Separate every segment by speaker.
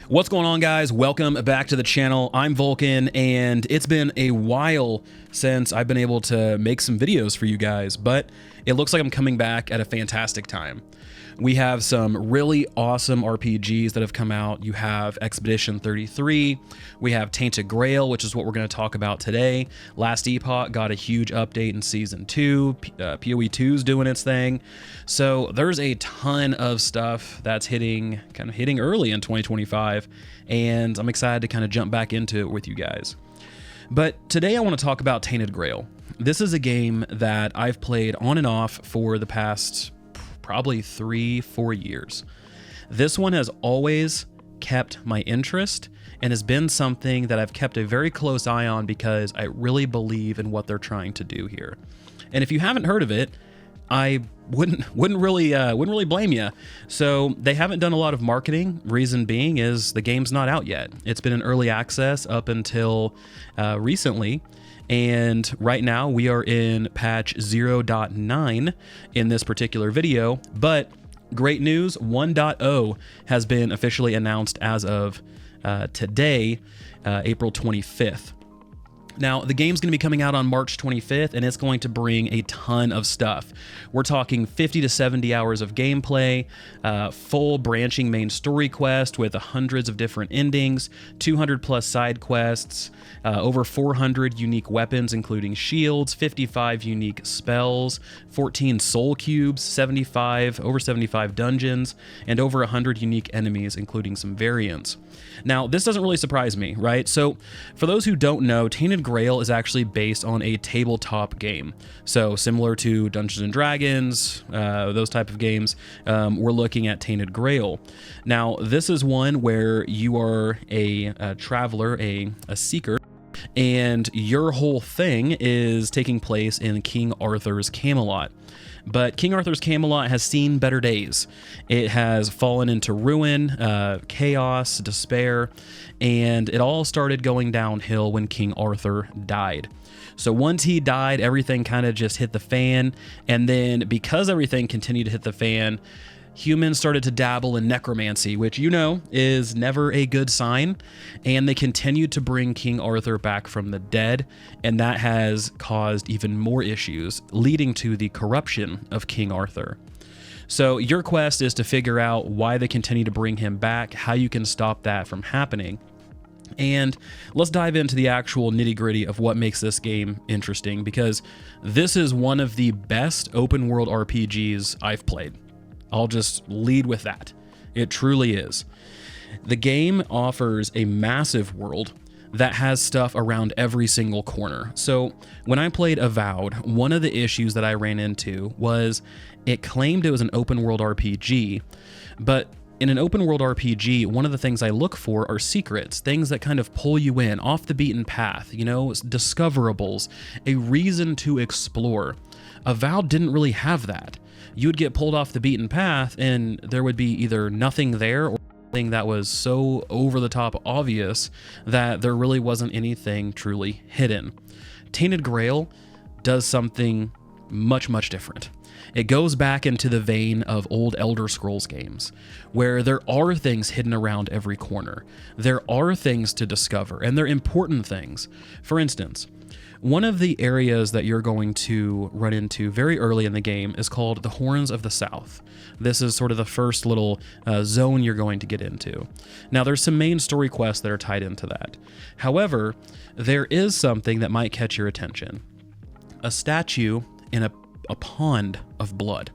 Speaker 1: What's going on, guys? Welcome back to the channel. I'm Vulkan, and it's been a while since I've been able to make some videos for you guys, but it looks like I'm coming back at a fantastic time. We have some really awesome RPGs that have come out. You have Expedition 33, we have Tainted Grail, which is what we're going to talk about today. Last Epoch got a huge update in Season 2, PoE 2's doing its thing. So there's a ton of stuff that's hitting early in 2025, and I'm excited to kind of jump back into it with you guys. But today I want to talk about Tainted Grail. This is a game that I've played on and off for the past probably 3-4 years. This one has always kept my interest and has been something that I've kept a very close eye on because I really believe in what they're trying to do here. And if you haven't heard of it, I wouldn't really blame you. So they haven't done a lot of marketing. Reason being is the game's not out yet. It's been in early access up until recently. And right now we are in patch 0.9 in this particular video, but great news, 1.0 has been officially announced as of today, April 25th. Now, the game's going to be coming out on March 25th, and it's going to bring a ton of stuff. We're talking 50 to 70 hours of gameplay, full branching main story quest with hundreds of different endings, 200 plus side quests, over 400 unique weapons, including shields, 55 unique spells, 14 soul cubes, over 75 dungeons, and over 100 unique enemies, including some variants. Now, this doesn't really surprise me, right? So, for those who don't know, Tainted Grail is actually based on a tabletop game. So similar to Dungeons and Dragons, those type of games, we're looking at Tainted Grail. Now, this is one where you are a traveler, a seeker, and your whole thing is taking place in King Arthur's Camelot. But King Arthur's Camelot has seen better days. It has fallen into ruin, chaos, despair, and it all started going downhill when King Arthur died. So once he died, everything kind of just hit the fan, and then because everything continued to hit the fan, humans started to dabble in necromancy, which you know is never a good sign, and they continued to bring King Arthur back from the dead, and that has caused even more issues, leading to the corruption of King Arthur. So your quest is to figure out why they continue to bring him back, how you can stop that from happening. And let's dive into the actual nitty-gritty of what makes this game interesting, because this is one of the best open world RPGs I've played. I'll just lead with that. It truly is. The game offers a massive world that has stuff around every single corner. So when I played Avowed, one of the issues that I ran into was it claimed it was an open world RPG, but in an open world RPG, one of the things I look for are secrets, things that kind of pull you in off the beaten path, you know, discoverables, a reason to explore. Avowed didn't really have that. You would get pulled off the beaten path and there would be either nothing there or something that was so over the top obvious that there really wasn't anything truly hidden. Tainted Grail does something much, much different. It goes back into the vein of old Elder Scrolls games, where there are things hidden around every corner. There are things to discover, and they're important things. For instance, one of the areas that you're going to run into very early in the game is called the Horns of the South. This is sort of the first little zone you're going to get into. Now, there's some main story quests that are tied into that. However, there is something that might catch your attention. A statue in a pond of blood.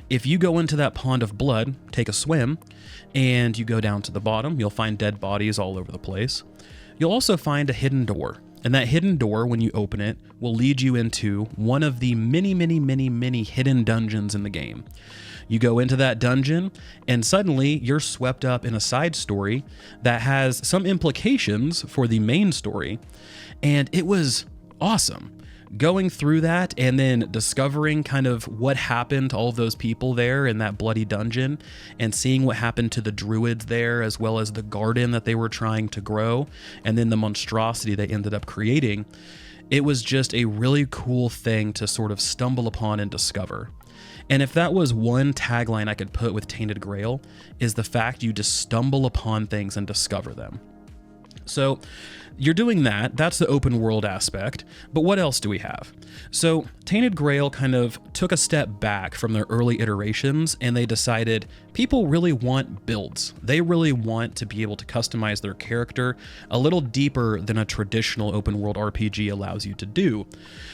Speaker 1: If you go into that pond of blood, take a swim, and you go down to the bottom, you'll find dead bodies all over the place. You'll also find a hidden door. And that hidden door, when you open it, will lead you into one of the many, many, many, many hidden dungeons in the game. You go into that dungeon, and suddenly you're swept up in a side story that has some implications for the main story. And it was awesome. Going through that and then discovering kind of what happened to all of those people there in that bloody dungeon and seeing what happened to the druids there, as well as the garden that they were trying to grow, and then the monstrosity they ended up creating. It was just a really cool thing to sort of stumble upon and discover. And if that was one tagline I could put with Tainted Grail, is the fact you just stumble upon things and discover them. So you're doing that. That's the open world aspect. But what else do we have? So Tainted Grail kind of took a step back from their early iterations, and they decided people really want builds. They really want to be able to customize their character a little deeper than a traditional open world RPG allows you to do.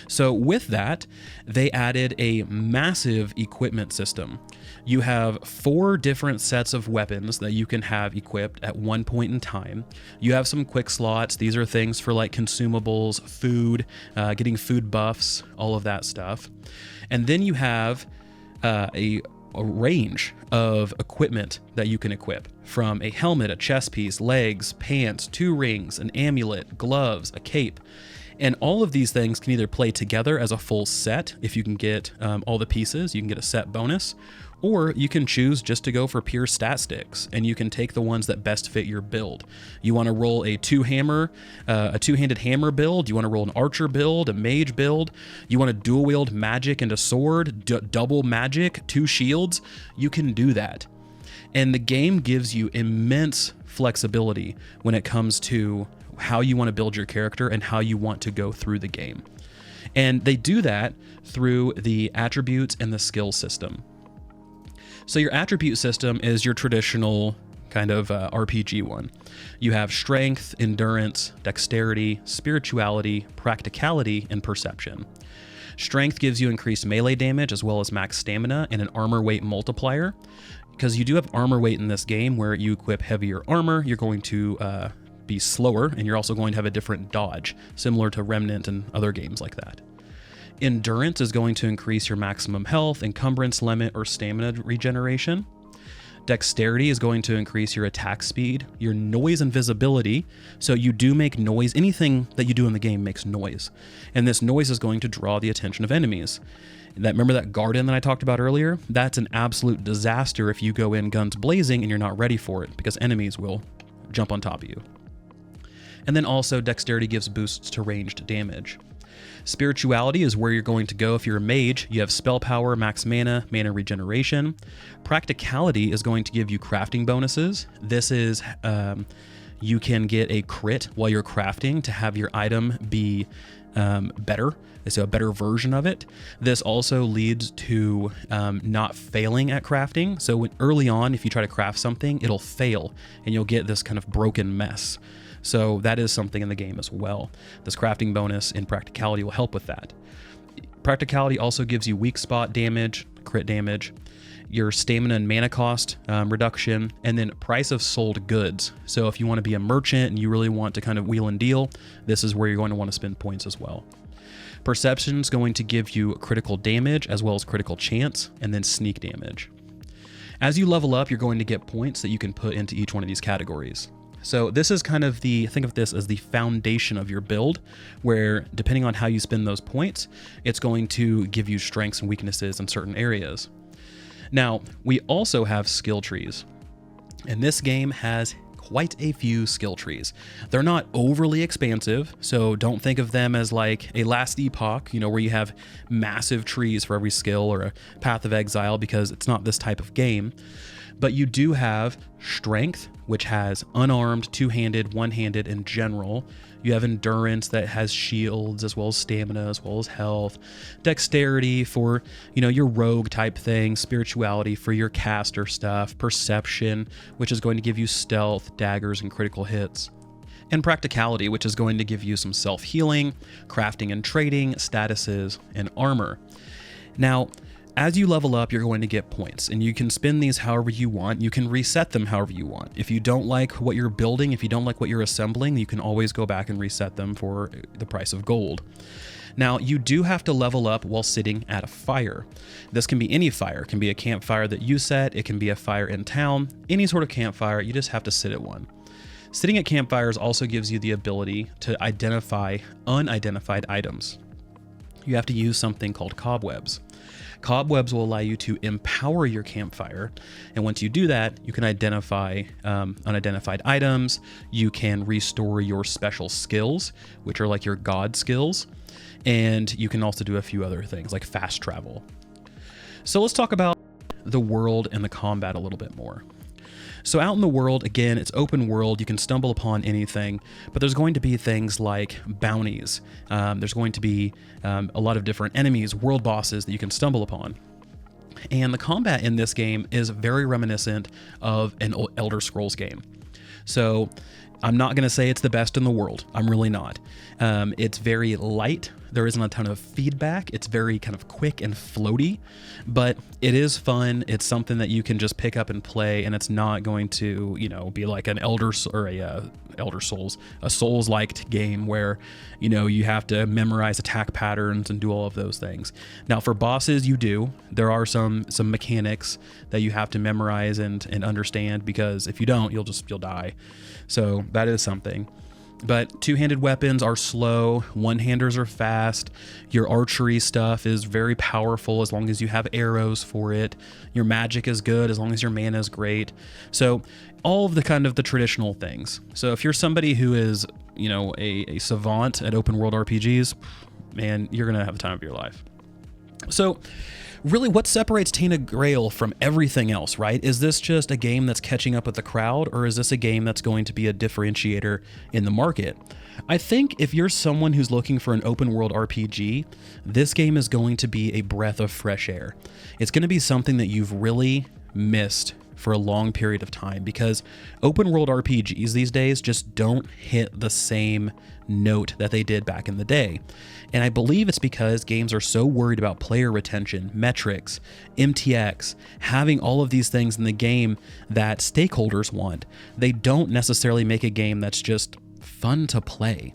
Speaker 1: So with that, they added a massive equipment system. You have 4 different sets of weapons that you can have equipped at one point in time. You have some quick slots. These are things for like consumables, food, getting food buffs, all of that stuff. And then you have a range of equipment that you can equip, from a helmet, a chest piece, legs, pants, 2 rings, an amulet, gloves, a cape. And all of these things can either play together as a full set. If you can get all the pieces, you can get a set bonus, or you can choose just to go for pure stat sticks, and you can take the ones that best fit your build. You want to roll a two-handed hammer build, you want to roll an archer build, a mage build, you want to dual wield magic and a sword, double magic, 2 shields, you can do that. And the game gives you immense flexibility when it comes to how you want to build your character and how you want to go through the game. And they do that through the attributes and the skill system. So your attribute system is your traditional kind of RPG one. You have strength, endurance, dexterity, spirituality, practicality, and perception. Strength gives you increased melee damage as well as max stamina and an armor weight multiplier. Because you do have armor weight in this game, where you equip heavier armor, you're going to be slower, and you're also going to have a different dodge, similar to Remnant and other games like that. Endurance is going to increase your maximum health, encumbrance limit, or stamina regeneration. Dexterity is going to increase your attack speed, your noise and visibility. So you do make noise. Anything that you do in the game makes noise. And this noise is going to draw the attention of enemies. Remember that garden that I talked about earlier? That's an absolute disaster if you go in guns blazing and you're not ready for it, because enemies will jump on top of you. And then also dexterity gives boosts to ranged damage. Spirituality is where you're going to go if you're a mage. You have spell power, max mana, mana regeneration. Practicality is going to give you crafting bonuses. This is, you can get a crit while you're crafting to have your item be better, so a better version of it. This also leads to not failing at crafting. So early on, if you try to craft something, it'll fail and you'll get this kind of broken mess. So that is something in the game as well. This crafting bonus in practicality will help with that. Practicality also gives you weak spot damage, crit damage, your stamina and mana cost reduction, and then price of sold goods. So if you want to be a merchant and you really want to kind of wheel and deal, this is where you're going to want to spend points as well. Perception is going to give you critical damage as well as critical chance, and then sneak damage. As you level up, you're going to get points that you can put into each one of these categories. So this is kind of think of this as the foundation of your build, where depending on how you spend those points, it's going to give you strengths and weaknesses in certain areas. Now, we also have skill trees, and this game has quite a few skill trees. They're not overly expansive, so don't think of them as like a Last Epoch, where you have massive trees for every skill, or a Path of Exile, because it's not this type of game. But you do have strength, which has unarmed, two-handed, one-handed in general. You have endurance that has shields as well as stamina as well as health. Dexterity for, your rogue type thing. Spirituality for your caster stuff. Perception, which is going to give you stealth, daggers, and critical hits. And practicality, which is going to give you some self-healing, crafting and trading, statuses, and armor. Now, as you level up, you're going to get points, and you can spend these however you want. You can reset them however you want. If you don't like what you're building, if you don't like what you're assembling, you can always go back and reset them for the price of gold. Now, you do have to level up while sitting at a fire. This can be any fire. It can be a campfire that you set. It can be a fire in town. Any sort of campfire, you just have to sit at one. Sitting at campfires also gives you the ability to identify unidentified items. You have to use something called cobwebs. Cobwebs will allow you to empower your campfire, and once you do that, you can identify unidentified items. You can restore your special skills, which are like your god skills, and you can also do a few other things like fast travel. So let's talk about the world and the combat a little bit more. So out in the world, again, it's open world. You can stumble upon anything, but there's going to be things like bounties. There's going to be a lot of different enemies, world bosses that you can stumble upon. And the combat in this game is very reminiscent of an Elder Scrolls game. So I'm not going to say it's the best in the world. I'm really not. It's very light. There isn't a ton of feedback. It's very kind of quick and floaty, but it is fun. It's something that you can just pick up and play, and it's not going to, you know, be like an Elder Souls, a Souls-like game where, you know, you have to memorize attack patterns and do all of those things. Now, for bosses, you do. There are some mechanics that you have to memorize and understand, because if you don't, you'll die. So that is something. But two-handed weapons are slow, one-handers are fast, your archery stuff is very powerful as long as you have arrows for it, your magic is good as long as your mana is great. So all of the kind of the traditional things. So if you're somebody who is, you know, a savant at open world RPGs, man, you're gonna have the time of your life. So really, what separates Tainted Grail from everything else, right? Is this just a game that's catching up with the crowd, or is this a game that's going to be a differentiator in the market? I think if you're someone who's looking for an open world RPG, this game is going to be a breath of fresh air. It's going to be something that you've really missed for a long period of time, because open world RPGs these days just don't hit the same note that they did back in the day. And I believe it's because games are so worried about player retention, metrics, MTX, having all of these things in the game that stakeholders want. They don't necessarily make a game that's just fun to play.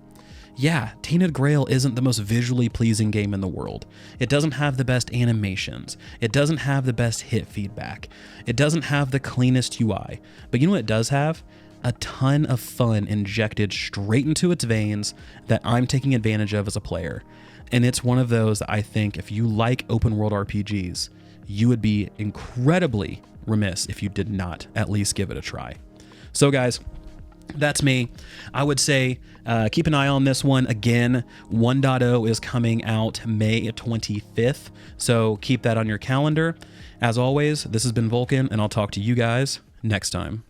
Speaker 1: Yeah, Tainted Grail isn't the most visually pleasing game in the world. It doesn't have the best animations. It doesn't have the best hit feedback. It doesn't have the cleanest UI. But you know what it does have? A ton of fun injected straight into its veins that I'm taking advantage of as a player. And it's one of those that I think if you like open world RPGs, you would be incredibly remiss if you did not at least give it a try. So guys, that's me. I would say keep an eye on this one. Again, 1.0 is coming out May 25th, so keep that on your calendar. As always, this has been Vulkan, and I'll talk to you guys next time.